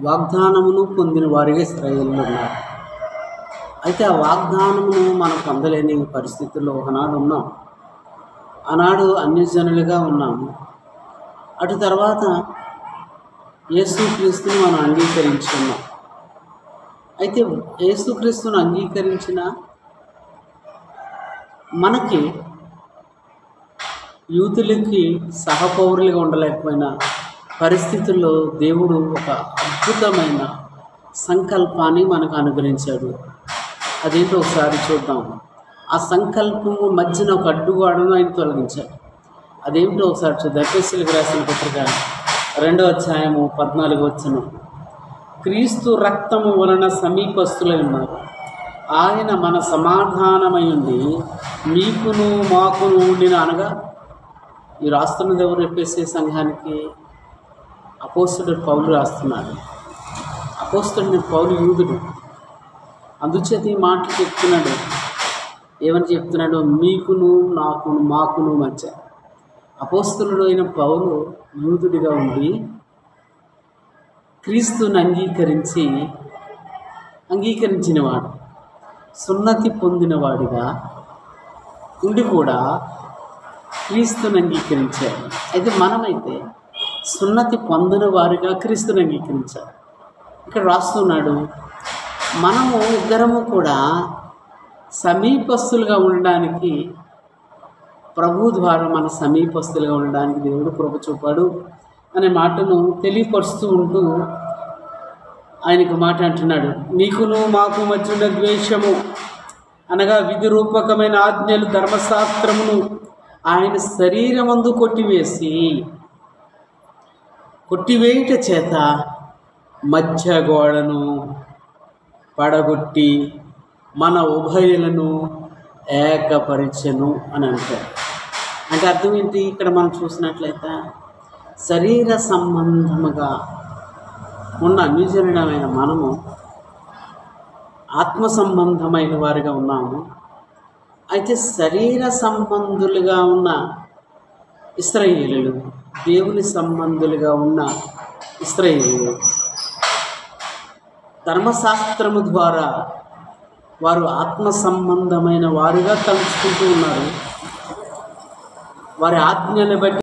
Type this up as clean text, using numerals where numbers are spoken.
వాగ్దానమును పొందిన వారిగా ఇశ్రాయేలులు ఉన్నారు. అయితే ఆ వాగ్దానమును మనం పొందలేని పరిస్థితుల్లో ఒకనాడు ఉన్నాం. ఆనాడు అన్యజనులుగా ఉన్నాము. అటు తర్వాత యేసుక్రీస్తుని మనం అంగీకరించుకున్నాం. అయితే యేసుక్రీస్తును అంగీకరించిన మనకి యూతులకి సహపౌరులుగా ఉండలేకపోయిన పరిస్థితుల్లో దేవుడు ఒక అద్భుతమైన సంకల్పాన్ని మనకు అనుగ్రహించాడు. అదేంటో ఒకసారి చూద్దాం. ఆ సంకల్పము మధ్యన ఒక అడ్డుగోడను ఆయన తొలగించాడు. అదేంటో ఒకసారి చూద్దాం. ఎఫెసీయులకు రాసిన పత్రిక 2వ అధ్యాయము 14వ వచనం. క్రీస్తు రక్తము వలన సమీపస్తులై ఉన్నారు. ఆయన మన సమాధానమై ఉండి మీకును మాకును ఉండిన అనగా ఈ రాస్తున్నది ఎవరు? ఎఫెసీ సంఘానికి అపోస్తలుడు పౌలు రాస్తున్నాడు. అపోస్తలుడు పౌలు యూదుడు. అందుచేత ఈ మాటలు చెప్తున్నాడు. ఏమని చెప్తున్నాడు? మీకును నాకును మాకును మధ్య. అపోస్తలుడు అయిన పౌలు యూదుడిగా ఉండి క్రీస్తుని అంగీకరించినవాడు, సున్నతి పొందినవాడిగా ఉండి కూడా క్రీస్తుని అంగీకరించాడు. అయితే మనమైతే సున్నతి పొందిన వారిగా క్రీస్తుని అంగీకరించాలి. ఇక్కడ రాస్తున్నాడు, మనము ఇద్దరము కూడా సమీపస్తులుగా ఉండడానికి, ప్రభు ద్వారా మన సమీపస్తులుగా ఉండడానికి దేవుడు కృప చూపాడు అనే మాటను తెలియపరుస్తూ ఉంటూ ఆయనకు మాట అంటున్నాడు. నీకును మాకు మధ్య ఉన్న ద్వేషము అనగా విధి రూపకమైన ఆజ్ఞలు ధర్మశాస్త్రమును ఆయన శరీరమందు కొట్టివేయుట చేత మధ్య గోడను పడగొట్టి మన ఉభయులను ఏకపరిచెను అని అంటారు. అంటే అర్థం ఏంటి? ఇక్కడ మనం చూసినట్లయితే శరీర సంబంధముగా ఉన్న అన్యజనులమైన మనము ఆత్మ సంబంధమైన వారిగా ఉన్నాము. అయితే శరీర సంబంధులుగా ఉన్న ఇశ్రాయేలీయులు, దేవుని సంబంధులుగా ఉన్న ఇశ్రాయేలీయులు ధర్మశాస్త్రము ద్వారా వారు ఆత్మ సంబంధమైన వారుగా తలుచుకుంటూ ఉన్నారు. వారి ఆజ్ఞను బట్టి